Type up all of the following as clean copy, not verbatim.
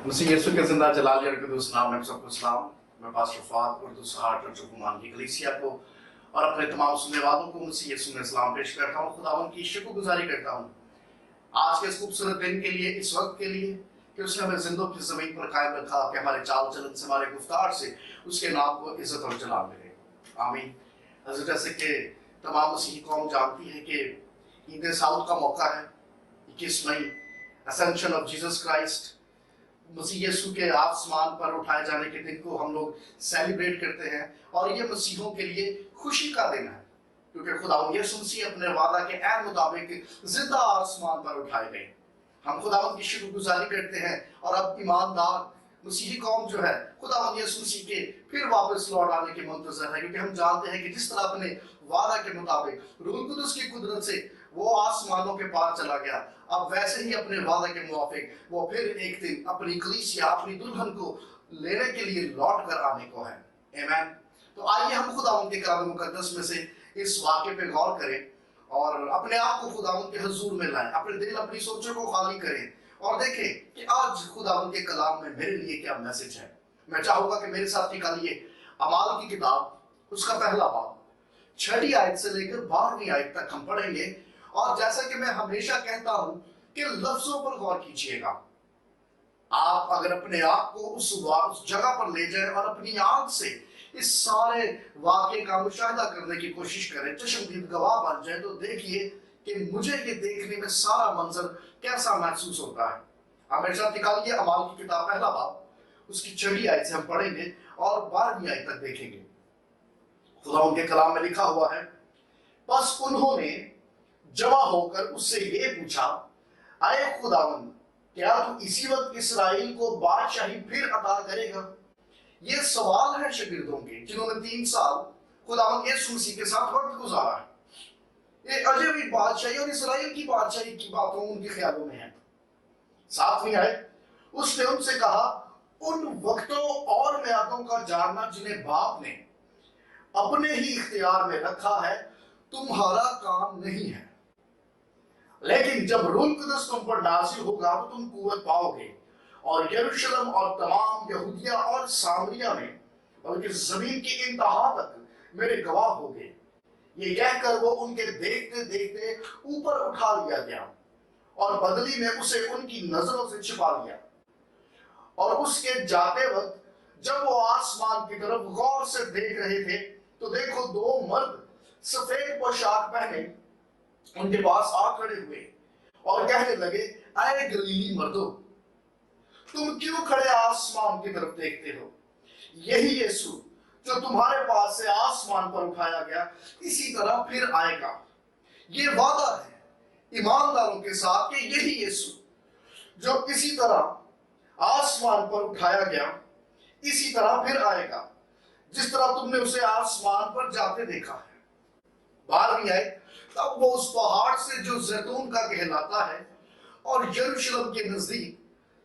मसीह यीशु के जिंदा जलाली और कुदूस नाम में सबको सलाम। मैं पास्टर फाद उर्दू सहाट और चुकुमान की कलीसिया को और अपने तमाम सुनने वालों को मसीह यीशु में सलाम पेश करता हूँ। खुदावन की शुक्रगुजारी करता हूँ आज के इस खूबसूरत दिन के लिए, इस वक्त के लिए कि उसने हमें जिंदों की जमीन पर कायम रखा, कि हमारे चाल चलन से, हमारे गुफ्तार से उसके नाम को इज्जत और जलाल मिले। आमीन। जैसे कि तमाम मसीही कौम जानती है कि ईद साउद का मौका है, 21 मई, असेंशन ऑफ जीसस क्राइस्ट, मसीह यीशु के आसमान पर उठाए जाने के दिन को हम लोग सेलिब्रेट करते हैं। और ये मसीहों के लिए खुशी का दिन है, क्योंकि खुदावंद यीशु मसीह अपने वादा के ऐन मुताबिक जिंदा आसमान पर उठाए गए। हम खुदावंद की शुक्रगुजारी करते हैं और अब ईमानदार मसीही कौम जो है खुदावंद यीशु मसीह के फिर वापस लौट आने के मुंतजर है, क्योंकि हम जानते हैं कि जिस तरह अपने वादा के मुताबिक रूह कुदुस की कुदरत से वो आसमानों के पार चला गया, अब वैसे ही अपने वादा के मुताबिक वो फिर एक दिन अपनी कलीसिया, अपनी दुल्हन को लेने के लिए लौट कर आने को है। आमीन। तो आइए हम खुदावंद के कलाम मुकद्दस में से इस वाक़े पे गौर करें और अपने आप को खुदावंद के हुजूर में लाएं, अपने दिल, अपनी सोचों को खाली करें और देखें कि आज खुदावंद के कलाम में मेरे लिए क्या मैसेज है। मैं चाहूंगा कि मेरे साथ निकालिए अमाल की किताब, उसका पहला बाब, 6वीं आयत से लेकर 12वीं आयत तक हम पढ़ेंगे। और जैसा कि मैं हमेशा कहता हूं कि लफ्जों पर गौर कीजिएगा। आप अगर अपने आप को उस जगह पर ले जाएं और अपनी आंख से इस सारे वाक़े का मुशाहिदा करने की कोशिश करें, चश्मदीद गवाह बन जाए, तो देखिए कि मुझे ये देखने में सारा मंजर कैसा महसूस होता है। हमेशा निकालिए अमाल की किताब, पहला बाब, उसकी 6वीं आयत से हम पढ़ेंगे और 12वीं आयत तक देखेंगे। खुदा उनके कलाम में लिखा हुआ है, बस उन्होंने जमा होकर उससे ये पूछा, आए खुदावंद, क्या तू इसी वक्त इस्राएल को बादशाही फिर अता करेगा? ये सवाल है शागिर्दों के जिन्होंने 3 साल खुदावंद यीशु मसीह के साथ वक्त गुजारा है। ये अजनबी बादशाही और इस्राएल की बादशाही की बातों उनके ख्यालों में है। 7वीं आयत, उसने उनसे कहा, उन वक्तों और मियादों का जानना जिन्हें बाप ने अपने ही इख्तियार में रखा है तुम्हारा काम नहीं है, लेकिन जब रूह कुदस तुम पर नाज़िल होगा तो तुम कुव्वत पाओगे और यरूशलेम और तमाम यहूदिया और सामरिया में, बल्कि जमीन की इंतहा तक मेरे गवाह होगे। ये कहकर वो उनके देखते देखते ऊपर उठा लिया गया और बदली में उसे उनकी नजरों से छिपा लिया। और उसके जाते वक्त जब वो आसमान की तरफ गौर से देख रहे थे तो देखो 2 मर्द सफेद पोशाक पहने उनके पास आ खड़े हुए और कहने लगे, अरे गलीली मर्दों, तुम क्यों खड़े आसमान की तरफ देखते हो? यही यीशु जो तुम्हारे पास से आसमान पर उठाया गया इसी तरह फिर आएगा। ये वादा है ईमानदारों के साथ कि यही यीशु जो इसी तरह आसमान पर उठाया गया इसी तरह फिर आएगा, जिस तरह तुमने उसे आसमान पर जाते देखा है। 12वीं आयत, तब वो उस पहाड़ से जो जैतून का कहलाता है और यरूशलेम के नजदीक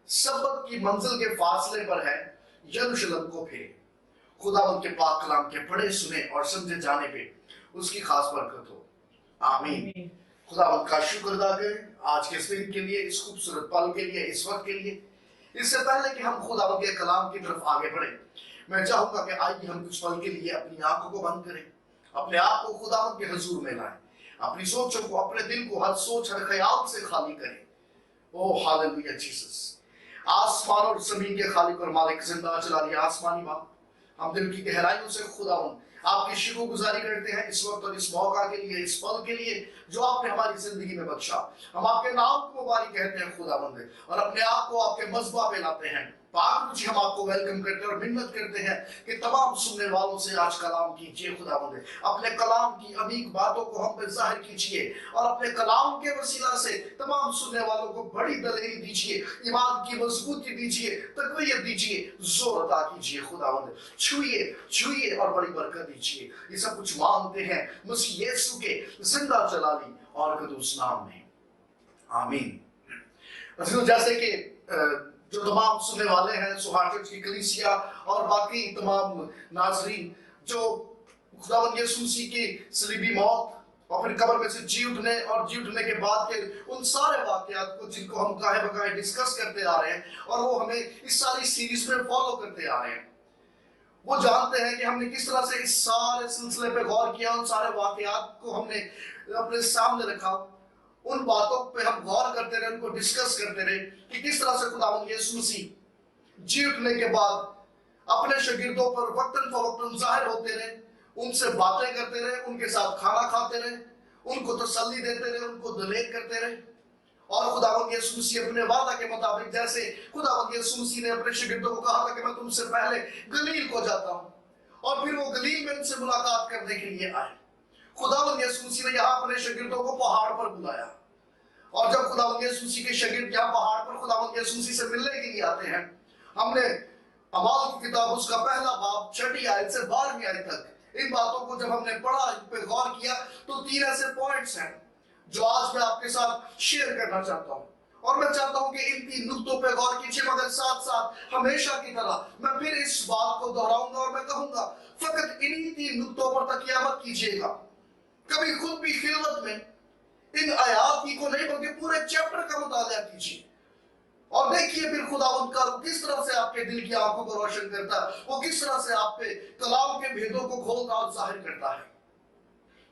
सबत की मंजिल के फासले पर है, यरूशलेम को फिरे। खुदावंद के पाक कलाम के पढ़े, सुने और समझे जाने पे उसकी खास बरकत हो। आमीन। खुदावंद का शुक्र अदा करें आज के इस दिन के लिए, इस खूबसूरत पल के लिए, इस वक्त के लिए। इससे पहले कि हम खुदावंद के कलाम की तरफ आगे बढ़े, मैं चाहूंगा कि आइए हम कुछ पल के लिए अपनी आंखों को बंद करें, अपने आप को खुदावंद के हुजूर में लाएं, अपनी सोचों को, अपने दिल को हर सोच, हर ख्याल से खाली करें। ओ हालेलुया जीसस। आसमान और जमीन के खालिक और मालिक, जिंदा जलाली आसमानी बाप, हम दिल की गहराइयों से खुदावंद आपकी शुक्रगुजारी करते हैं इस वक्त और इस मौका के लिए, इस पल के लिए जो आपने हमारी जिंदगी में बख्शा। हम आपके नाम को मुबारक कहते हैं खुदावंद और अपने आप को आपके मज़बा पे लाते हैं। पाक जी, हम आपको वेलकम करते हैं और मिन्नत करते हैं कि तमाम सुनने वालों से आज कलाम कीजिए खुदावंद, अपने कलाम की अमीक बातों को हम पे जाहिर कीजिए और अपने कलाम के वसीला से तमाम सुनने वालों को बड़ी दलेरी दीजिए, ईमान की मजबूती दीजिए, तकवीत दीजिए, जोर अता कीजिए खुदावंद। छुइए छुइए और बड़ी बरकत दीजिए। ये सब कुछ मांगते हैं मसीह यीशु के जिंदा जलाली और कदूस नाम में, आमीन। जैसे कि جو تمام سننے والے ہیں سہار چرچ کی کلیسیا اور باقی تمام ناظرین جو خداوند یسوع مسیح کی صلیبی موت اور پھر قبر میں سے جی اٹھنے کے بعد کے ان سارے واقعات کو جن کو ہم گاہے بگاہے ڈسکس کرتے آ رہے ہیں اور وہ ہمیں اس ساری سیریز میں فالو کرتے آ رہے ہیں، وہ جانتے ہیں کہ ہم نے کس طرح سے اس سارے سلسلے پہ غور کیا، ان سارے واقعات کو ہم نے اپنے سامنے رکھا، ان باتوں پہ ہم غور کرتے رہے، ان کو ڈسکس کرتے رہے کہ کس طرح سے خداوند یسوع مسیح جی اٹھنے کے بعد اپنے شاگردوں پر وقتاً فوقتاً ظاہر ہوتے رہے، ان سے باتیں کرتے رہے، ان کے ساتھ کھانا کھاتے رہے، ان کو تسلی دیتے رہے، ان کو دلیر کرتے رہے، اور خداوند یسوع مسیح اپنے وعدہ کے مطابق جیسے خداوند یسوع مسیح نے اپنے شاگردوں کو کہا تھا کہ میں تم سے پہلے گلیل کو جاتا ہوں، اور پھر وہ گلیل میں ان سے ملاقات کرنے کے لیے آئے۔ خداوند یسوع مسیح نے یہاں اپنے شاگردوں کو پہاڑ پر بلایا، اور جب خداوند یسوع مسیح کے شاگرد یہاں پہاڑ پر خداوند یسوع مسیح سے ملنے کے لیے آتے ہیں، ہم نے اعمال کی کتاب اس کا پہلا باب 6 آیت سے 12 آیت تک ان باتوں کو جب ہم نے پڑھا، ان پہ غور کیا، تو 3 ایسے پوائنٹس ہیں جو آج میں آپ کے ساتھ شیئر کرنا چاہتا ہوں، اور میں چاہتا ہوں کہ ان 3 نقطوں پہ غور کیجیے، مگر ساتھ ساتھ ہمیشہ کی طرح میں پھر اس بات کو دہراؤں گا اور میں کہوں گا فقط انہی 3 نقطوں پر تکیہ مت کیجیے گا، کبھی خود بھی خلوت میں ان آیات ہی کو نہیں بلکہ پورے چیپٹر کا مطالعہ کیجیے اور دیکھیے پھر خداوند کا کس طرح سے آپ کے دل کی آنکھوں کو روشن کرتا ہے، وہ کس طرح سے آپ پہ کلام کے بھیدوں کو کھولتا اور ظاہر کرتا ہے۔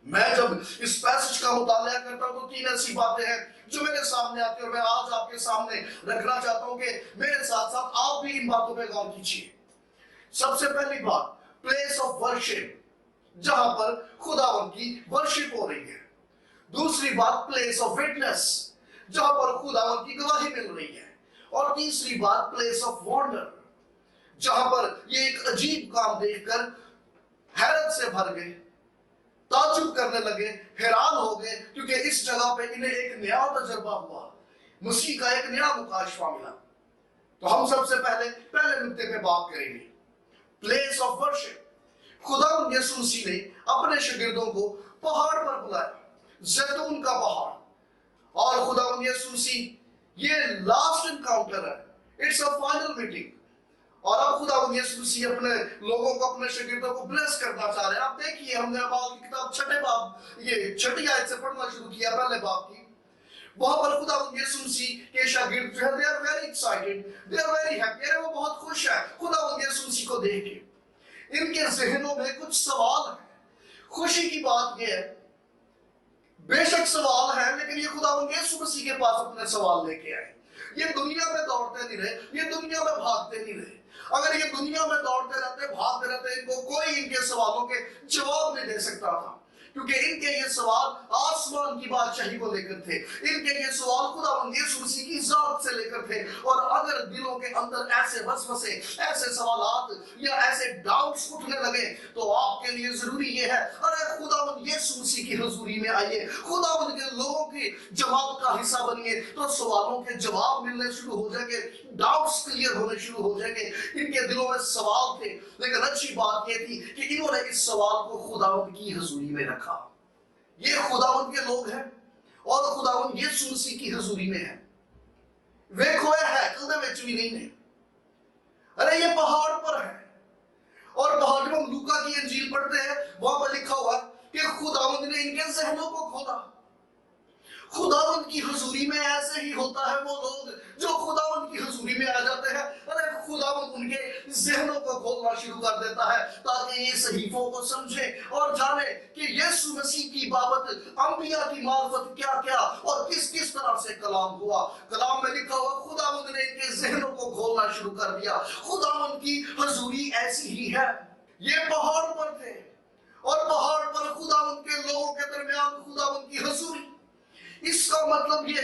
میں جب اس پیسج کا مطالعہ کرتا ہوں تو 3 ایسی باتیں ہیں جو میرے سامنے آتی ہیں اور میں آج آپ کے سامنے رکھنا چاہتا ہوں کہ میرے ساتھ ساتھ آپ بھی ان باتوں پہ غور کیجیے۔ سب سے پہلی بات، پلیس آف ورشپ، جہاں پر خداوند کی ورشپ ہو رہی ہے۔ دوسری بات، پلیس آف وٹنس، جہاں پر خداوند کی گواہی مل رہی ہے۔ اور تیسری بات، پلیس آف وانڈر، جہاں پر یہ ایک عجیب کام دیکھ کر حیرت سے بھر گئے، تعجب کرنے لگے، حیران ہو گئے، کیونکہ اس جگہ پہ انہیں ایک نیا تجربہ ہوا، مسیح کا ایک نیا مکاشفہ ملا۔ تو ہم سب سے پہلے نقطے پہ بات کریں گے، پلیس آف ورشپ۔ خداوند یسوع مسیح نے اپنے شاگردوں کو پہاڑ پر بلایا، زیتون کا پہاڑ، اور خداوند یسوع مسیح یہ لاسٹ انکاؤنٹر ہے، اٹس اے فائنل میٹنگ، اور اب خداوند یسوع مسیح اپنے لوگوں کو، اپنے شاگردوں کو بلیس کرنا چاہ رہے ہیں۔ آپ دیکھیے، ہم نے اعمال کی کتاب 6 باب یہ 6 آیت سے پڑھنا شروع کیا، پہلے باب کی، وہاں پر خداوند یسوع مسیح کے شاگرد جو ہے they are very excited, they are very happy، وہ بہت خوش ہیں خداوند یسوع مسیح کو دیکھ کے۔ ان کے ذہنوں میں کچھ سوال ہیں۔ خوشی کی بات یہ ہے، بے شک سوال ہے، لیکن یہ خداوند یسوع مسیح کے پاس اپنے سوال لے کے آئے۔ یہ دنیا میں دوڑتے نہیں رہے، یہ دنیا میں بھاگتے نہیں رہے۔ اگر یہ دنیا میں دوڑتے رہتے، بھاگتے رہتے، ان کو کوئی ان کے سوالوں کے جواب نہیں دے سکتا تھا، کیونکہ ان کے یہ سوال آسمان کی بادشاہی کو لے کر تھے، ان کے یہ سوال خداوند یسوع مسیح کی ذات سے لے کر تھے۔ اور اگر دلوں کے اندر ایسے وسوسے، ایسے سوالات یا ایسے ڈاؤٹس اٹھنے لگے تو آپ کے لیے ضروری یہ ہے، ارے خداوند یسوع مسیح کی حضوری میں آئیے، خداوند کے لوگوں کی جماعت کا حصہ بنیے، تو سوالوں کے جواب ملنے شروع ہو جائیں گے، ڈاؤٹس کلیئر ہونے شروع ہو جائیں گے۔ ان کے دلوں میں سوال تھے، لیکن اچھی بات یہ تھی کہ انہوں نے اس سوال کو خداوند کی حضوری میں رکھا۔ یہ خداوند کے لوگ ہیں اور خداوند یسوع مسیح کی حضوری میں ہیں۔ ویکھو اے ہیکل دے وچ بھی نہیں ہے، ارے یہ پہاڑ پر ہے، اور پہاڑ جب ہم لوکا کی انجیل پڑھتے ہیں وہاں پر لکھا ہوا کہ خداوند نے ان کے ذہنوں کو کھولا۔ خداوند کی حضوری میں ایسے ہی ہوتا ہے، وہ لوگ جو خداوند کی حضوری میں آ جاتے ہیں، ارے خداوند ان کے ذہنوں کو کھولنا شروع کر دیتا ہے تاکہ یہ صحیفوں کو سمجھے اور جانے کہ یسوع مسیح کی بابت انبیاء کی معرفت کیا کیا اور کس کس طرح سے کلام ہوا۔ کلام میں لکھا ہوا خداوند نے ان کے ذہنوں کو کھولنا شروع کر دیا۔ خداوند کی حضوری ایسی ہی ہے۔ یہ پہاڑ پر تھے اور پہاڑ پر خداوند کے لوگوں کے درمیان خداوند کی حضوری۔ اس کا مطلب یہ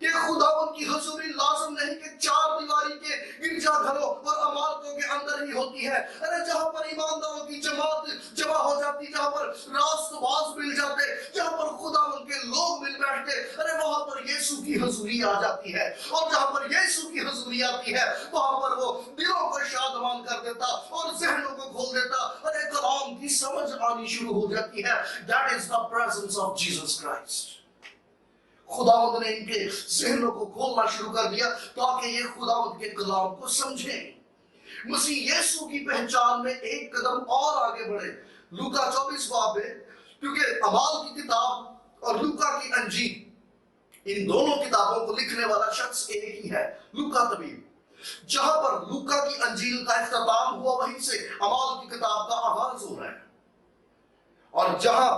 کہ خداوند کی حضوری لازم نہیں کہ 4 دیواری کے گرجا گھروں اور عمارتوں کے اندر ہی ہوتی ہے۔ ارے جہاں پر ایمانداروں کی جماعت جمع ہو جاتی، جہاں پر راست باز مل جاتے، جہاں پر خداوند کے لوگ مل بیٹھتے، ارے وہاں پر یسوع کی حضوری آ جاتی ہے، اور جہاں پر یسوع کی حضوری آتی ہے وہاں پر وہ دلوں کو شادمان کر دیتا اور ذہنوں کو کھول دیتا، ارے کلام کی سمجھ آنی شروع ہو جاتی ہے۔ That is the presence of Jesus Christ۔ खुदावंद ने इनके ज़हनों को खोलना शुरू कर दिया ताकि ये खुदावंद के कलाम को समझें, मसीह यीशु की पहचान में एक कदम और आगे बढ़े। लूका 24 बाब में, क्योंकि अमाल की किताब और लूका की अंजील, इन दोनों किताबों को लिखने वाला शख्स एक ही है, लूका तबीब। जहां पर लूका की अंजील का इख्तिताम हुआ, वहीं से अमाल की किताब का आगाज हो रहा है। और जहां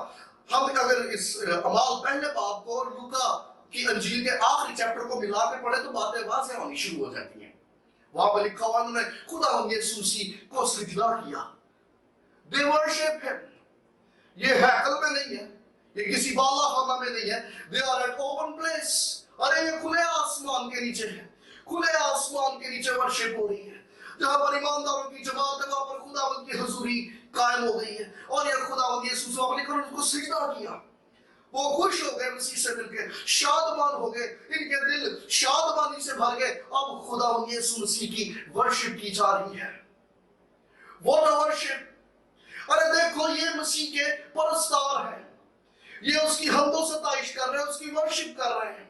हम अगर इस अमाल पहले बाब को और लूका की अंजील के आखिरी चैप्टर को मिला के पढ़े तो बातें वाज़ेह होनी शुरू हो जाती हैं। वहां पर लिखा हुआ, उन्होंने खुदावंद यीशु मसीह को सजदा किया। They worship him। ये हैकल में नहीं है, ये किसी बाला खाना में नहीं है। They are at open place। अरे ये खुले आसमान के नीचे है, खुले आसमान के नीचे वर्शिप हो रही है। जहां पर ईमानदारों की जमात है, वहां पर खुदावंद की हुजूरी कायम हो गई है। और ये खुदावंद यीशु से अपने करों को सजदा किया। वो खुश हो गए, मसीह से मिलके शादमान हो गए, इनके दिल शादमानी से भर गए। अब खुदावंद यीशु मसीह की वर्शिप की जा रही है। What a worship! अरे देखो, ये मसीह के परस्तार हैं, ये उसकी हम्दो सताइश कर रहे हैं, उसकी वर्शिप कर रहे हैं।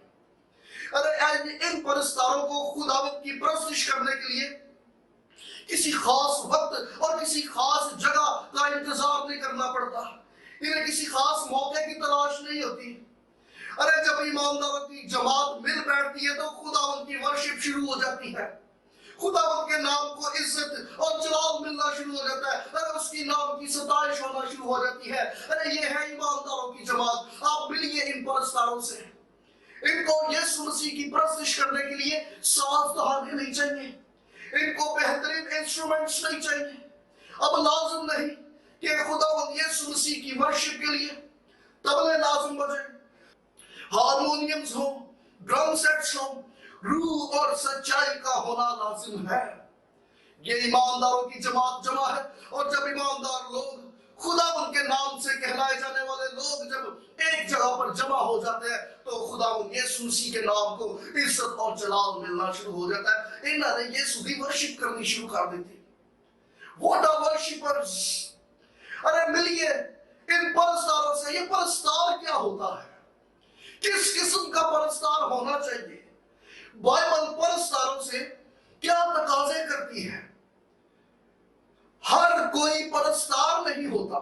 अरे इन परस्तारों को खुदावंद की परस्तिश करने के लिए किसी खास वक्त और किसी खास जगह का इंतजार नहीं करना पड़ता, इन्हें किसी खास मौके की तलाश नहीं होती। अरे जब ईमानदारों की जमात मिल बैठती है तो खुदावंद की वर्शिप शुरू हो जाती है, खुदावंद के नाम को इज्जत और जलाल मिलना शुरू हो जाता है, अरे उसकी नाम की सताइश होना शुरू हो जाती है। अरे ये है ईमानदारों की जमात। आप मिलिए इन परस्तारों से, इनको यीशु मसीह की परस्तिश करने के लिए साज दहाने नहीं चाहिए, इनको बेहतरीन इंस्ट्रूमेंट्स नहीं चाहिए। अब लाजिम नहीं कि खुदावंद यीशु मसीह की वर्शिप के लिए तबले लाजिम बजे, हारमोनियम्स हो, ड्रम सेट्स हो, रूह और सच्चाई का होना लाजिम है। ये ईमानदारों की जमात जमा है, और जब ईमानदार लोग, खुदावंद के नाम से कहलाए जाने वाले लोग जब एक जगह पर जमा हो जाते हैं तो खुदावंद यीशु मसीह के नाम को इज्जत और जलाल मिलना शुरू हो जाता है। इन्होंने यीशु की वर्शिप करनी शुरू कर दी थी। What a worshippers! अरे मिलिए इन परस्तारों से। ये परस्तार क्या होता है, किस किस्म का परस्तार होना चाहिए? बाइबल परस्तारों से क्या तकाजे करती है? हर कोई परस्तार नहीं होता,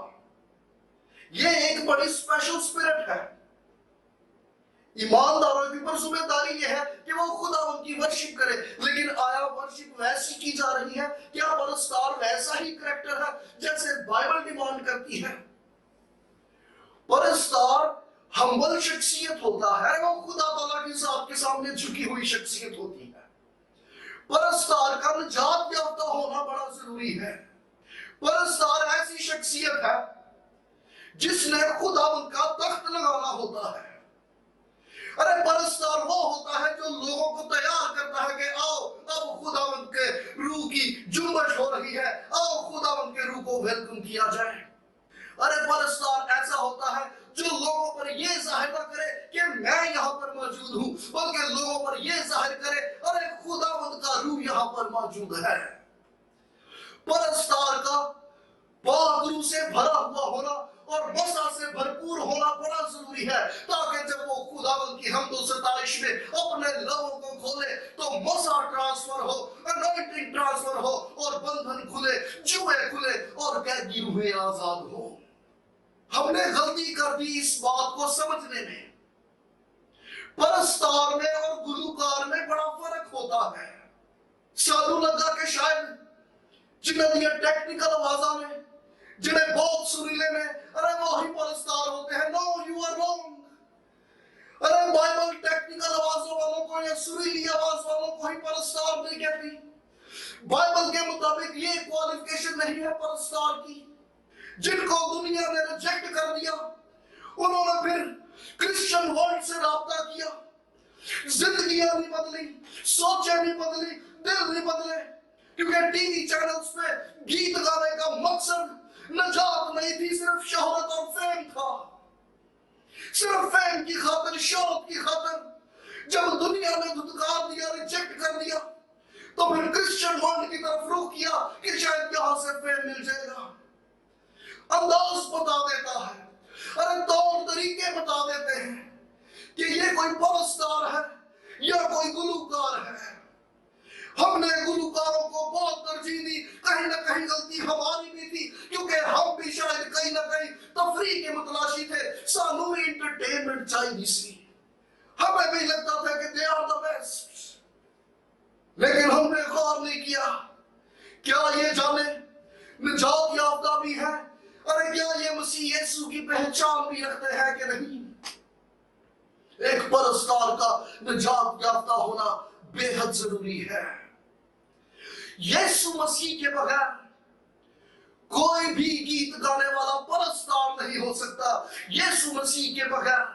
ये एक बड़ी स्पेशल स्पिरिट है। ईमानदारों के ऊपर जिम्मेदारी यह है कि वो खुदावंद की वर्शिप करे, लेकिन आया वर्शिप वैसी की जा रही है, क्या परस्तार वैसा ही करैक्टर है जैसे बाइबल डिमांड करती है? परस्तार हम्बल शख्सियत होता है, वो खुदा ताला की ज़ात के सामने झुकी हुई शख्सियत होती है। परस्तार का निजात याफ्ता होना बड़ा जरूरी है। परस्तार ऐसी शख्सियत है जिसने खुदावंद का तख्त लगाना होता है। अरे परस्तार वो होता है जो लोगों को तैयार करता है कि आओ अब खुदावंद के रूह की जुम्मश हो रही है, आओ खुदावंद के रूह को वेलकम किया जाए। अरे परस्तार ऐसा होता है जो लोगों पर ये जाहिर ना करे कि मैं यहाँ पर मौजूद हूँ, बल्कि लोगों पर ये जाहिर करे अरे खुदावंद का रूह यहाँ पर मौजूद है। परस्तार का पाक रूह से भरा हुआ होना और मसा से भरपूर होना बड़ा जरूरी है, ताकि जब वो खुदावंद की हम्द और सताइश में अपने लबों को खोले तो मसा ट्रांसफर हो, अनॉइंटिंग ट्रांसफर हो, और बंधन खुले, जुए खुले, और कैदी रूहें आजाद हो। हमने गलती कर दी इस बात को समझने में। परस्तार में और गुलूकार में बड़ा फर्क होता है। साधु लगा के शायद जिन्हें दिया टेक्निकल आवाजा में, जिन्हें बहुत सुरीले में, अरे वो ही परस्तार होते हैं। No, you are wrong. अरे बाइबल टेक्निकल आवाजों वालों को या सुरीली आवाज वालों को ही परस्तार नहीं कहती। बाइबल के मुताबिक ये क्वालिफिकेशन नहीं है परस्तार की। जिनको दुनिया ने रिजेक्ट कर दिया, उन्होंने फिर क्रिश्चियन वर्ल्ड से राब्ता किया, जिंदगियां नहीं बदली, सोचें नहीं बदली, दिल नहीं बदले, क्योंकि टीवी चैनल्स पे गीत गाने का मकसद नजात नहीं थी, सिर्फ शोहरत और फेम था। सिर्फ फेम की खातिर, शोहरत की खातिर जब दुनिया ने धुतकार दिया, रिजेक्ट कर दिया, तो फिर क्रिश्चियन वर्ल्ड की तरफ रुख किया कि शायद यहां से फेम मिल जाएगा। अंदाज बता देता है, अरे तौर तरीके बता देते हैं کہ یہ کوئی پرستار ہے یا کوئی گلوکار ہے۔ ہم نے گلوکاروں کو بہت ترجیح دی، کہیں نہ کہیں غلطی ہماری بھی تھی، کیونکہ ہم بھی شاید کہیں نہ کہیں تفریح کے متلاشی تھے، سانوں میں انٹرٹینمنٹ چاہیے سی، ہمیں بھی لگتا تھا کہ they are the best، لیکن ہم نے غور نہیں کیا کیا یہ جانے نجات یافتہ بھی ہے؟ ارے کیا یہ مسیح یسوع کی پہچان بھی رکھتے ہیں کہ نہیں؟ ایک پرستار کا نجات یافتہ ہونا بے حد ضروری ہے۔ یسوع مسیح کے بغیر کوئی بھی گیت گانے والا پرستار نہیں ہو سکتا۔ یسوع مسیح کے بغیر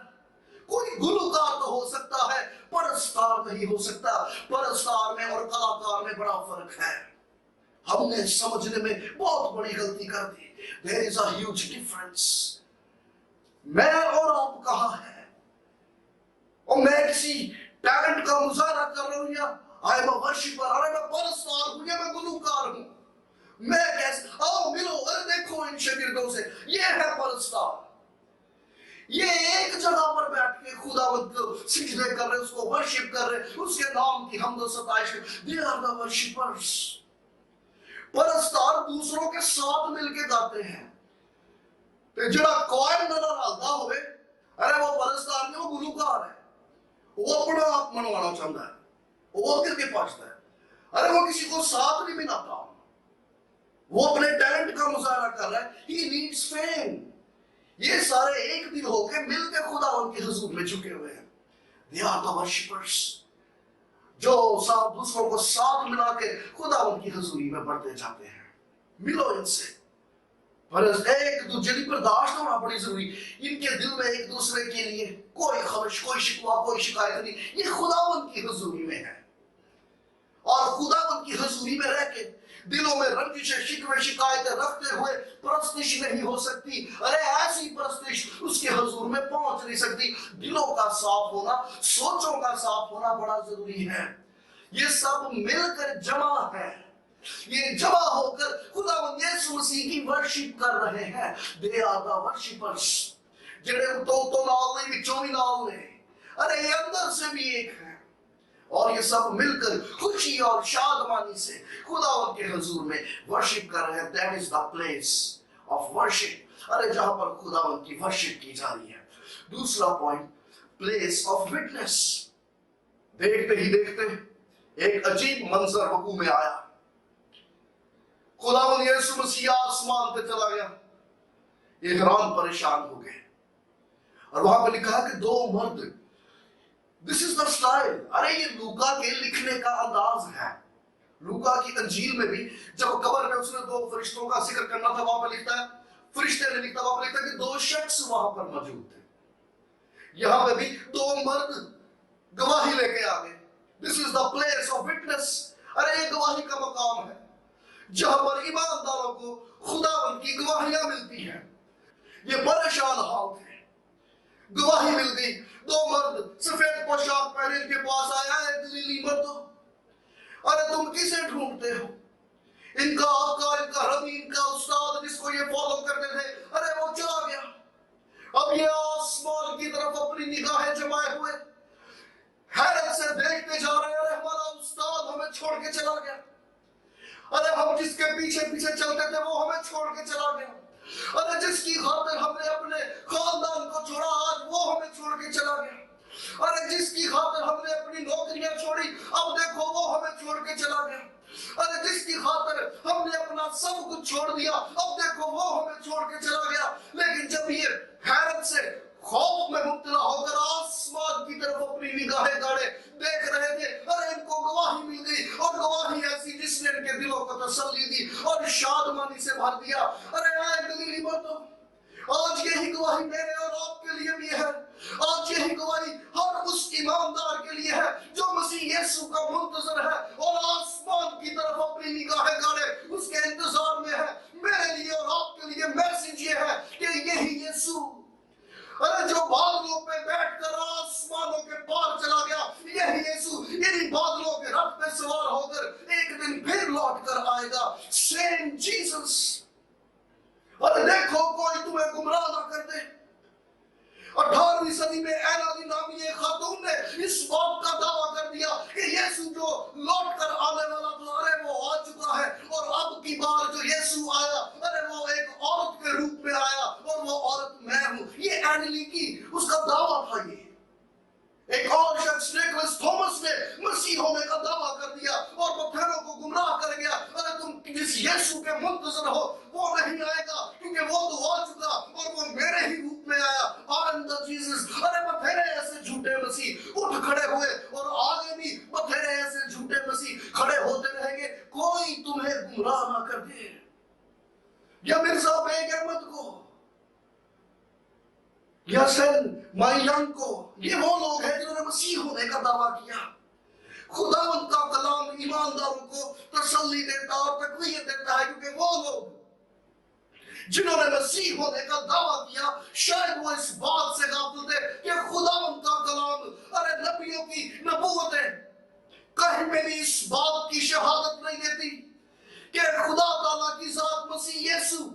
کوئی گلوکار تو ہو سکتا ہے، پرستار نہیں ہو سکتا۔ پرستار میں اور کلاکار میں بڑا فرق ہے۔ ہم نے سمجھنے میں بہت بڑی غلطی کر دی۔ There is a huge difference۔ میں اور آپ کہاں ہیں؟ اور میں کسی ٹیلنٹ کا مظاہرہ کر رہا ہوں یا I am a worshipper، ارے میں پرستار ہوں یا میں گلوکار ہوں؟ میں کیسے آؤ ملو، ارے دیکھو ان شاگردوں سے، یہ ہے پرستار، یہ ایک جگہ پر بیٹھ کے خداوند کو سجدے کر رہے، اس کو ورشپ کر رہے، اس کے نام کی حمد و ستائش کر، they are the worshippers۔ پرستار دوسروں کے ساتھ مل کے گاتے ہیں۔ تے جڑا کوئر نہ رلدا ہوئے، ارے وہ پرستار نہیں، وہ گلوکار ہے، وہ اپنا آپ منوانا چاہتا ہے، وہ کر کے پہنچتا ہے، ارے وہ کسی کو ساتھ نہیں ملاتا، وہ اپنے ٹیلنٹ کا مظاہرہ کر رہا ہے، he needs fame۔ یہ سارے ایک دل ہو کے مل کے خداوند کے حضور میں جھکے ہوئے ہیں۔ they are the worshippers، جو ساتھ دوسروں کو ساتھ ملا کے خداوند کی حضوری میں بڑھتے جاتے ہیں۔ ملو ان سے، پر ایک دوسرے کی برداشت ہونا بڑی ضروری۔ ان کے دل میں ایک دوسرے کے لیے کوئی خواہش، کوئی شکوہ، کوئی شکایت نہیں، یہ خداوند کی حضوری میں ہے، اور خداوند کی حضوری میں رہ کے دلوں میں رنجشیں، شکوے، شکایتیں رکھتے ہوئے پرستش نہیں ہو سکتی۔ ارے ایسی پرستش اس کے حضور میں پہنچ نہیں سکتی۔ دلوں کا صاف ہونا، سوچوں کا صاف ہونا بڑا ضروری ہے۔ یہ سب مل کر جمع ہے، یہ جمع ہو کر خداوند یسوع مسیح کی ورشپ کر رہے ہیں۔ they are the worshippers، جنہیں تو نال نہیں، وچوں بھی نال نے، ارے یہ اندر سے بھی ایک ہے، اور یہ سب مل کر خوشی اور شادمانی سے خداوند کے حضور میں ورشپ کر رہے ہیں۔ that is the place of worship، ارے جہاں پر خداوند کی ورشپ کی جا رہی ہے۔ دوسرا پوائنٹ، place of witness۔ دیکھتے ہی دیکھتے ایک عجیب منظر وقوع میں آیا۔ خداوند یسوع مسیح آسمان پہ چلا گیا، یہ حیران پریشان ہو گئے، اور وہاں پہ لکھا کہ دو مرد، This is the style، ارے یہ لوکا کے لکھنے کا انداز ہے۔ لوکا کی انجیل میں بھی جب قبر میں اس نے دو فرشتوں کا ذکر کرنا تھا، وہاں پہ لکھتا ہے، فرشتے نے لکھتا، وہاں پہ لکھتا ہے کہ دو شخص وہاں پر موجود تھے۔ یہاں پہ بھی دو مرد گواہی لے کے آ گئے۔ This is the place of witness، ارے یہ گواہی کا مقام ہے جہاں پر ایمانداروں کو خداوند کی گواہیاں ملتی ہیں۔ یہ پریشان حال تھے، گواہی مل گئی۔ دو مرد سفید پوشاک پہنے ان کے پاس آیا ہے، دلیلی مردو، ارے تم کسے ڈھونڈتے ہو؟ ان کا آقا، ان کا ربی، ان کا استاد جس کو یہ فالو کرتے تھے، ارے وہ چلا گیا۔ اب یہ آسمان کی طرف اپنی نگاہیں جمائے ہوئے حیرت سے دیکھتے جا رہے ہیں، ارے ہمارا استاد ہمیں چھوڑ کے چلا گیا، ارے ہم جس کے پیچھے پیچھے چلتے تھے وہ ہمیں چھوڑ کے چلا گیا، ارے جس کی خاطر ہم نے اپنے خاندان کو چھوڑا آج وہ ہمیں چھوڑ کے چلا گیا، ارے جس کی خاطر ہم نے اپنی نوکریاں چھوڑی اب دیکھو وہ ہمیں چھوڑ کے چلا گیا، ارے جس کی خاطر ہم نے اپنا سب کچھ چھوڑ دیا اب دیکھو وہ ہمیں چھوڑ کے چلا گیا۔ لیکن جب یہ حیرت سے خوف میں مبتلا ہو کر آسمان کی طرف اپنی نگاہیں گاڑے دیکھ رہے تھے، ارے ان کو گواہی مل گئی، اور گواہی ایسی جس نے ان کے دلوں کو تسلی دی اور شادمانی سے بھر دیا۔ ارے اے دلیری مردو، آج یہی گواہی میرے اور آپ کے لیے بھی ہے، آج یہی گواہی ہر اس ایماندار کے لیے ہے جو مسیح یسوع کا منتظر ہے اور آسمان کی طرف اپنی نگاہیں گاڑے اس کے انتظار میں ہے۔ میرے لیے اور آپ کے لیے میسج یہ ہے کہ یہی یسوع، ارے جو بادلوں پہ بیٹھ کر آسمانوں کے پار چلا گیا، یہی یسوع انہی بادلوں کے رتھ پہ سوار ہو کر ایک دن پھر لوٹ کر آئے گا۔ Same Jesus. اور دیکھو کوئی تمہیں گمراہ نہ کر دے، 18वीं सदी में एनाली नामी एक खातून ने इस बात का दावा कर दिया कि यीशु जो लौट कर आने वाला था, अरे वो आ चुका है, और अब की बार जो यीशु आया, अरे वो एक औरत के रूप में आया, और वो औरत मैं हूं। ये एनाली की उसका दावा था। ये एक और शख्स निकोलस थॉमस ने मसीह होने का दावा कर दिया और बखेरों को गुमराह कर गया। अरे तुम जिस यीशु के मुंतजर हो वो नहीं आएगा, क्योंकि वो तो आ चुका और वो मेरे ही रूप में आया। I am the Jesus. अरे बथेरे ऐसे झूठे मसीह उठ खड़े हुए और आगे भी बथेरे ऐसे झूठे मसीह खड़े होते रहेंगे। कोई तुम्हें गुमराह ना कर दे। या मिर्जा बेग अहमद को या सेन माइयान को, ये वो लोग हैं जिन्होंने मसीह होने का दावा किया। खुदावंद का कलाम ईमानदारों को तसल्ली देता और तकवीत देता है, क्योंकि वो लोग जिन्होंने मसीह होने का दावा किया शायद वो इस बात से गाफिल थे कि खुदावंद का कलाम, अरे नबियों की नबूवतें कहीं में भी इस बात की शहादत नहीं देती कि खुदा ताला की जात मसीह यीशु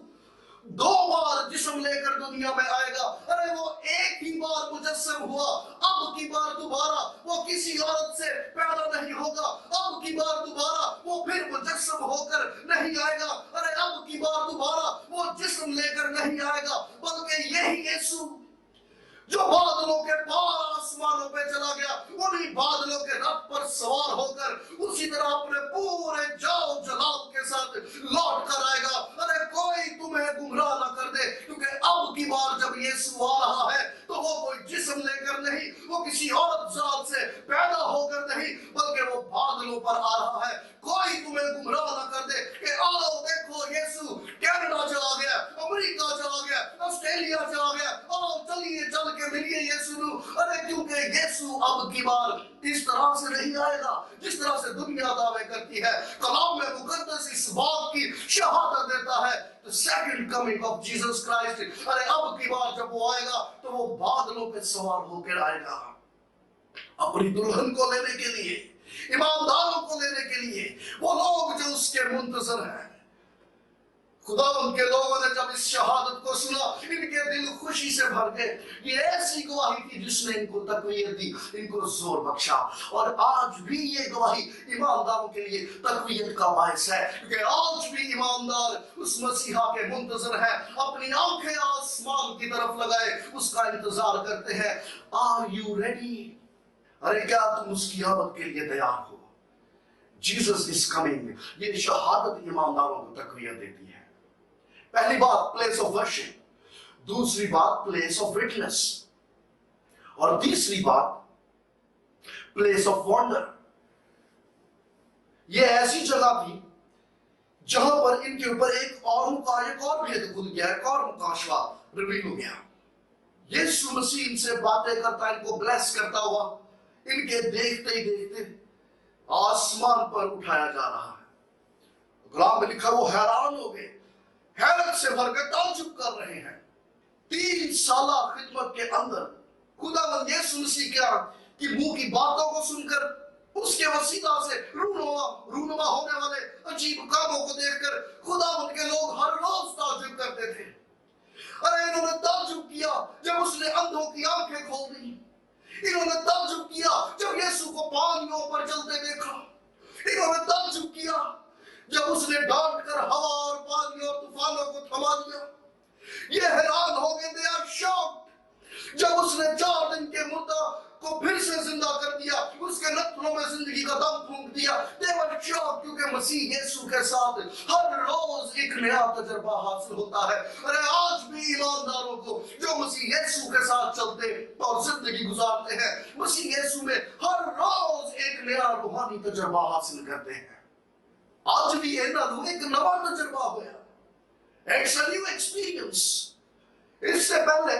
2 बार जिस्म लेकर दुनिया में आएगा। अरे वो एक ही बार मुजस्सम हुआ, अब की बार दोबारा वो किसी औरत से पैदा नहीं होगा, अब की बार दोबारा वो फिर मुजस्सम होकर नहीं आएगा, अरे अब की बार दोबारा वो जिस्म लेकर नहीं आएगा, बल्कि यही यीशु जो बादलों के पार आसमानों पे चला गया, उन्हीं बादलों के रथ पर सवार होकर उसी तरह अपने पूरे जाओ जलाल के साथ लौट कर आएगा। अरे कोई तुम्हें गुमराह ना कर दे, क्योंकि अब की बार जब यीशु आ रहा है तो वो कोई जिस्म लेकर नहीं, वो किसी औरत जात से पैदा होकर नहीं, बल्कि वो बादलों पर आ रहा है। कोई तुम्हें गुमराह ना कर दे कि आओ देखो यीशु कनाडा चला गया, अमेरिका चला गया, ऑस्ट्रेलिया चला गया, आओ चलिए चल के मिलिए यीशु नु। अरे क्योंकि यीशु अब की बार इस तरह से नहीं आएगा जिस तरह से दुनिया दावे करती है। कलाम में मुकद्दस इस बात की शहादत देता है, the second coming of Jesus Christ। अरे अब की बार जब वो आएगा तो वो बादलों पे सवार होकर आएगा अपनी दुल्हन को लेने के लिए, ईमानदारों को लेने के लिए, वो लोग जो उसके मुंतजर हैं। खुदावंद के लोगों ने जब इस शहादत को सुना, इनके दिल खुशी से भर गए। ये ऐसी गवाही थी जिसने इनको तकवीत दी, इनको जोर बख्शा, और आज भी ये गवाही ईमानदारों के लिए तकवीत का बायस है, क्योंकि आज भी ईमानदार उस मसीहा के मुंतजर हैं, अपनी आंखें आसमान की तरफ लगाए उसका इंतजार करते हैं। Are you ready? अरे क्या तुम उसकी आमद के लिए तैयार हो? Jesus is coming. ये शहादत ईमानदारों को तकवीत देती है। पहली बात प्लेस ऑफ वर्शिप, दूसरी बात प्लेस ऑफ विटनेस, और तीसरी बात प्लेस ऑफ वंडर। ये ऐसी जगह थी जहां पर इनके ऊपर एक और भेद खुल गया, एक और मुकाशवा रिवील हो गया। यीशु मसीह इनसे बातें करता, इनको ब्लेस करता हुआ इनके देखते ही देखते आसमान पर उठाया जा रहा है। कलाम में लिखा वो हैरान हो गए, हैरत से भरकर ताज्जुब कर रहे हैं। 3 साल खिदमत के अंदर खुदावंद यीशु मसीह की मुंह की बातों को सुनकर उसके वसीला से रूनुमा होने वाले अजीब कामों को देखकर खुदावंद के लोग हर रोज ताज्जुब करते थे। अरे इन्होंने ताज्जुब किया जब उसने अंधों की आंखें खोल दी, इन्होंने ताज्जुब किया जब यीशु को पानियों पर चलते देखा, इन्होंने ताज्जुब किया जब उसने डांट कर हवा और पानी और तूफानों को थमा दिया। ये हैरान हो गए, दे आर शॉक्ड, जब उसने 4 दिन के मुर्दा को फिर से जिंदा कर दिया, उसके नथनों में जिंदगी का दम फूंक दिया। दे वर शॉक्ड, क्योंकि मसीह यीशु के साथ हर रोज एक नया तजुर्बा हासिल होता है। अरे आज भी ईमानदारों को जो मसीह यीशु के साथ चलते और जिंदगी गुजारते हैं, मसीह यीशु में हर रोज एक नया रूहानी तजुर्बा हासिल करते हैं। आज भी एक नवा तजुर्बा होया, इट्स अ न्यू एक्सपीरियंस। इससे पहले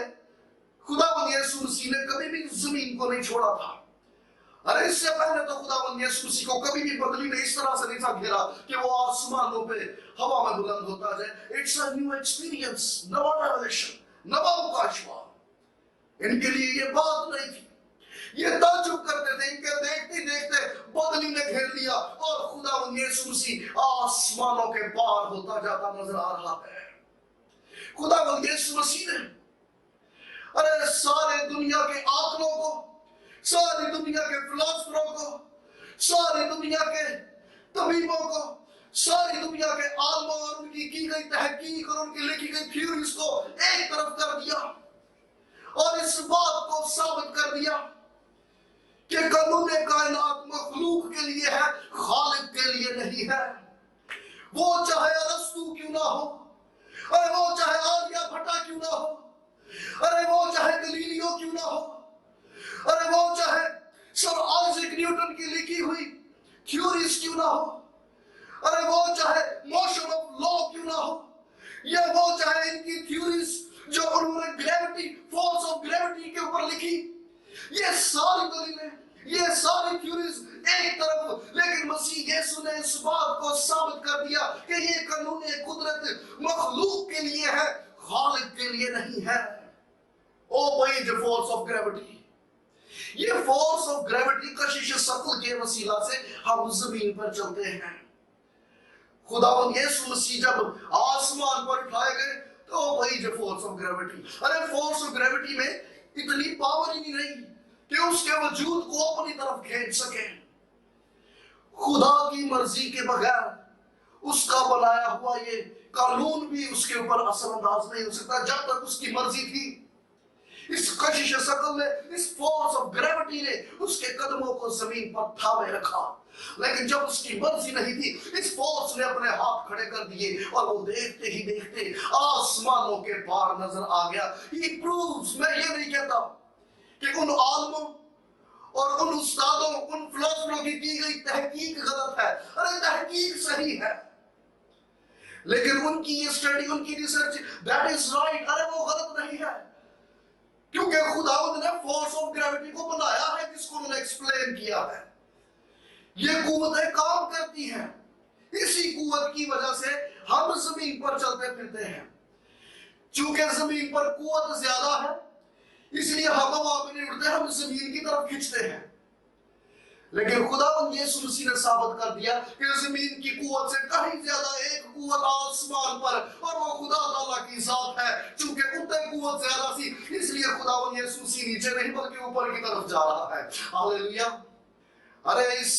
खुदावंद यीशु मसीह ने कभी भी जमीन को नहीं छोड़ा था। अरे इससे पहले तो खुदावंद यीशु मसीह को कभी भी बदली ने इस तरह से नहीं था घेरा कि वो आसमानों पे हवा में बुलंद होता जाए। इट्स अ न्यू एक्सपीरियंस, नवा रेवलेशन, नवा मुकाशवा। इनके लिए ये बात नहीं थी, ये ताज्जुब करते थे, इनके देखते देखते बदली ने घेर लिया और खुदावंद यीशु मसीह आसमानों के पार होता जाता नजर आ रहा है। खुदावंद यीशु मसीह ने अरे सारे دنیا کے عاقلوں کو، ساری دنیا کے فلاسفروں کو، ساری دنیا کے طبیبوں کو، ساری دنیا کے عالموں اور ان کی گئی تحقیق اور ان کی لکھی گئی تھیوریز کو ایک طرف کر دیا اور اس بات کو ثابت کر دیا کہ قانون کائنات مخلوق کے لیے ہے، خالق کے لیے نہیں ہے۔ وہ چاہے ارسطو کیوں نہ ہو، ارے وہ چاہے آریہ بھٹا کیوں نہ ہو، ارے وہ چاہے گلیلیو کیوں نہ ہو، ارے وہ چاہے سر آئزیک نیوٹن کی لکھی ہوئی تھیوریز کیوں نہ ہو، ارے وہ چاہے موشن آف لا کیوں نہ ہو، یا وہ چاہے ان کی تھیوریز جو انہوں نے گریوٹی، فورس آف گریوٹی کے اوپر لکھی، یہ ساری دلیلیں، یہ ساری تھیوریز ایک طرف، لیکن مسیح یسوع نے اس بات کو ثابت کر دیا کہ یہ قانون قدرت مخلوق کے لیے ہے، خالق کے لیے نہیں ہے۔ Obey the force of gravity, یہ فورس آف گریوٹی کشش ثقل کے وسیلہ سے ہم زمین پر چلتے ہیں۔ خداوند یسوع مسیح جب آسمان پر اٹھائے گئے تو وہی جو force of gravity, array force of gravity میں اتنی پاور ہی نہیں رہی کہ اس کے وجود کو اپنی طرف کھینچ سکے۔ خدا کی مرضی کے بغیر اس کا بنایا ہوا یہ قانون بھی اس کے اوپر اثر انداز نہیں ہو سکتا جب تک اس کی مرضی تھی۔ اس کشش ثقل نے، اس فورس آف گریوٹی نے اس کے قدموں کو زمین پر تھامے رکھا، لیکن جب اس کی مرضی نہیں تھی اس فورس نے اپنے ہاتھ کھڑے کر دیے اور وہ دیکھتے ہی دیکھتے آسمانوں کے پار نظر آ گیا۔ He proves، میں یہ نہیں کہتا کہ ان عالموں اور ان استادوں، ان فلسفوں کی گئی تحقیق غلط ہے، ارے تحقیق صحیح ہے، لیکن ان کی یہ اسٹڈی، ان کی ریسرچ that is right، ارے وہ غلط نہیں ہے، کیونکہ خداوند نے فورس آف گریوٹی کو بنایا ہے جس کو انہوں نے ایکسپلین کیا ہے۔ یہ قوتیں کام کرتی ہیں، اسی قوت کی وجہ سے ہم زمین پر چلتے پھرتے ہیں۔ چونکہ زمین پر قوت زیادہ ہے اس لیے ہم ہوا میں نہیں اڑتے، ہم زمین کی طرف کھنچتے ہیں، لیکن خداوند یسوع مسیح نے ثابت کر دیا کہ زمین کی قوت سے کہیں زیادہ ایک قوت آسمان پر، اور وہ خدا تعالیٰ کی ذات ہے۔ چونکہ ان تک قوت زیادہ تھی اس لیے خداوند یسوع مسیح نیچے نہیں بلکہ اوپر کی طرف جا رہا ہے۔ ہاللیلویہ۔ ارے اس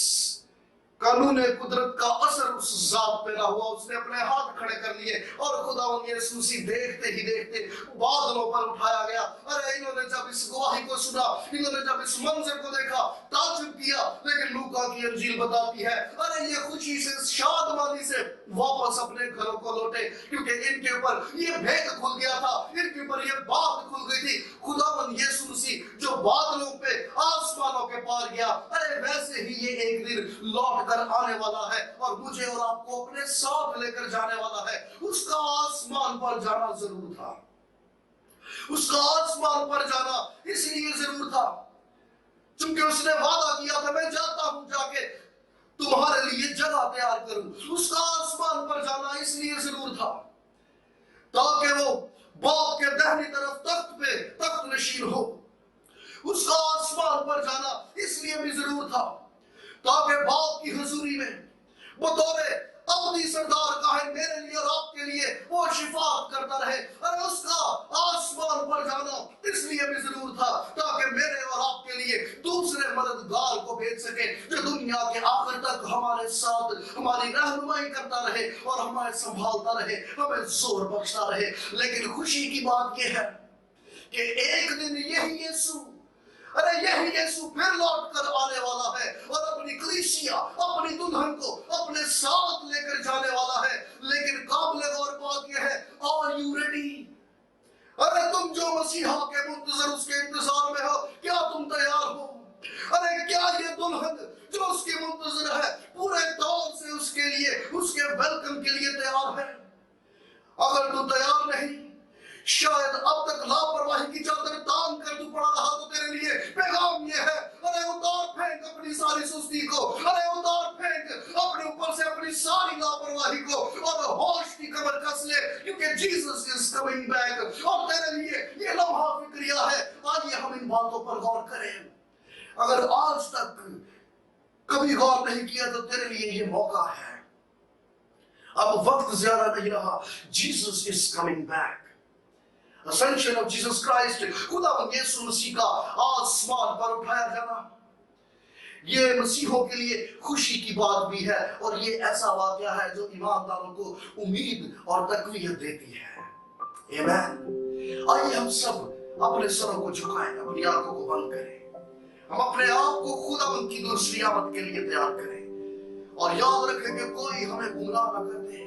قانون قدرت کا اثر اس ذات پہ نہ ہوا، اس نے اپنے ہاتھ کھڑے کر لیے اور خداوند یسوع مسیح دیکھتے ہی دیکھتے بادلوں پر اٹھایا گیا۔ ارے انہوں نے جب اس گواہی کو سنا، انہوں نے جب اس منظر کو دیکھا تعجب کیا، لیکن لوکا کی انجیل بتاتی ہے ارے یہ خوشی سے، شادمانی سے واپس اپنے گھروں کو لوٹے، کیونکہ ان کے اوپر یہ بھید کھل گیا تھا، ان کے اوپر یہ بات کھل گئی تھی۔ خداوند یسوع مسیح جو بادلوں پہ آسمانوں کے پار گیا، ارے ویسے ہی یہ ایک دن لوٹ کر آنے والا ہے اور مجھے اور آپ کو اپنے ساتھ لے کر جانے والا ہے۔ اس کا آسمان پر جانا ضرور تھا، اس کا آسمان پر جانا اس لیے ضرور تھا چونکہ اس نے وعدہ کیا تھا میں جاتا ہوں جا کے تمہارے لیے جگہ تیار کروں۔ اس کا آسمان پر جانا اس لیے ضرور تھا تاکہ وہ باپ کے دہنی طرف تخت پہ تخت نشین ہو۔ اس کا آسمان پر جانا اس لیے بھی ضرور تھا تاکہ باپ کی حضوری میں بطور اپنی سردار کاہن میرے لیے اور آپ کے لیے وہ شفاعت کرتا رہے۔ اور اس کا آسمان پر جانا اس لیے بھی ضرور تھا تاکہ میرے اور آپ کے لیے دوسرے مددگار کو بھیج سکے جو دنیا کے آخر تک ہمارے ساتھ ہماری رہنمائی کرتا رہے اور ہمیں سنبھالتا رہے، ہمیں زور بخشتا رہے۔ لیکن خوشی کی بات یہ ہے کہ ایک دن یہی یسوع، ارے یہی یسوع پھر لوٹ کر آنے والا ہے اور اپنی کلیسیا، اپنی دلہن کو اپنے ساتھ لے کر جانے والا ہے۔ لیکن قابل غور بات یہ ہے، آر یو ریڈی؟ ارے تم جو مسیحا کے منتظر اس کے انتظار میں ہو، کیا تم تیار ہو؟ ارے کیا یہ دلہن جو اس کے منتظر ہے پورے طور سے اس کے لیے، اس کے ویلکم کے لیے تیار ہے؟ اگر تو تیار نہیں، شاید اب تک لاپرواہی کی چادر تان کر تو پڑا رہا، تو تیرے لیے پیغام یہ ہے، ارے اتار پھینک اپنی ساری سستی کو، ارے اتار پھینک اپنے اوپر سے اپنی ساری لاپرواہی کو اور ہوش کی کمر کس لے، کیونکہ جیسس از کمنگ بیک اور تیرے لیے یہ لمحہ فکریہ ہے۔ آئیے ہم ان باتوں پر غور کریں۔ اگر آج تک کبھی غور نہیں کیا تو تیرے لیے یہ موقع ہے، اب وقت زیادہ نہیں رہا۔ Jesus is coming back. ascension of Jesus Christ, खुदावंद यीशु मसीह का आसमान पर उठाया जाना, ये मसीहों के लिए खुशी की बात भी है और ये ऐसा वाकया है जो ईमानदारों को उम्मीद और तकवीत देती है। आमीन। आइए हम सब अपने सरों को झुकाएं, अपनी आंखों को बंद करें, हम अपने आप को खुदावंद की दूसरी आमद के लिए तैयार करें और याद रखें कि कोई हमें गुमराह न कर दे,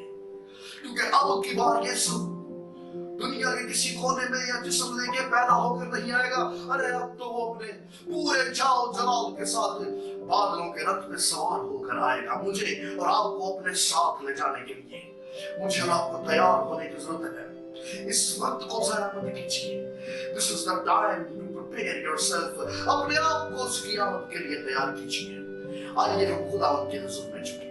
क्योंकि अब की बार यीशु दुनिया के किसी कोने में या जिस्म लेके पैदा होकर नहीं आएगा। अरे अब तो वो अपने पूरे जाओ जलाल के साथ बादलों के रथ में सवार होकर आएगा। मुझे और आपको अपने साथ ले जाने के लिए मुझे और आपको तैयार होने की जरूरत है। इस वक्त को जरा मत कीजिए। This is the time to prepare yourself. अपने आप को उसकी आमद के लिए तैयार कीजिए। आइए हम खुदावंद के हुजूर में झुकें।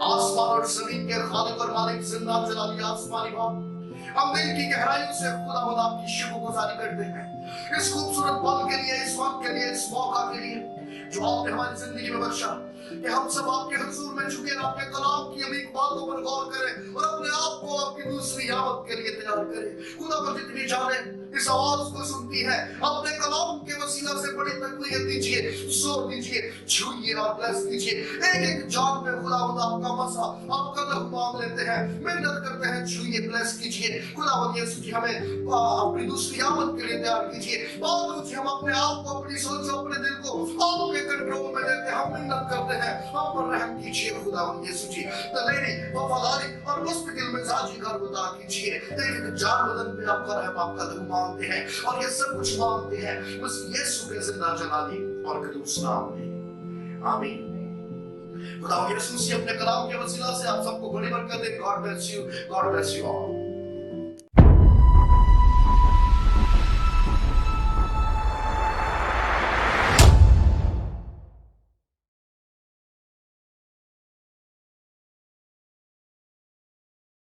आसमान और जमीन के खालिक और मालिक, जिंदा जलाली आसमानी बाप, हम दिल की गहराइयों से खुदावंद आपकी शुक्रगुजारी करते हैं इस खूबसूरत पल के लिए, इस वक्त के लिए, इस मौका के लिए जो आपने हमारी जिंदगी में बख्शा कि हम सब आपके हुजूर में झुके, आपके कलाम की अमीर बातों पर गौर करें और अपने आप को आपकी दूसरी आमद के लिए तैयार करें। खुदावंद जितनी जाने इस आवाज को सुनती है, अपने कलाम के वसीला से बड़ी तकवीत दीजिए, जोर दीजिए, छूइए और ब्लेस कीजिए। एक एक जान पे खुदावंद आपका मसा, आपका लहू मांग लेते हैं, मिन्नत करते हैं, छूइए, ब्लेस कीजिए। खुदावंद यीशु जी हमें अपनी दूसरी आमद के लिए तैयार कीजिए। और हम अपने आप को, अपनी सोच, अपने दिल को आपके कंट्रोल में लेते हैं, हम मिन्नत करते हैं, हम पर रहम कीजिए खुदावंद यीशु जी। दलेरी, वफादारी और मुस्तकिल मिजाजी का अता कीजिए। एक जान बदन पे आपका रहम, आपका लहू मांगते हैं और ये सब कुछ मांगते हैं बस यीशु के जिंदा जलाली और कदूस नाम में। आमीन। खुदावंद यीशु मसीह अपने कलाम के वसीला से आप सबको बड़ी बरकत दे। God bless you, God bless you all.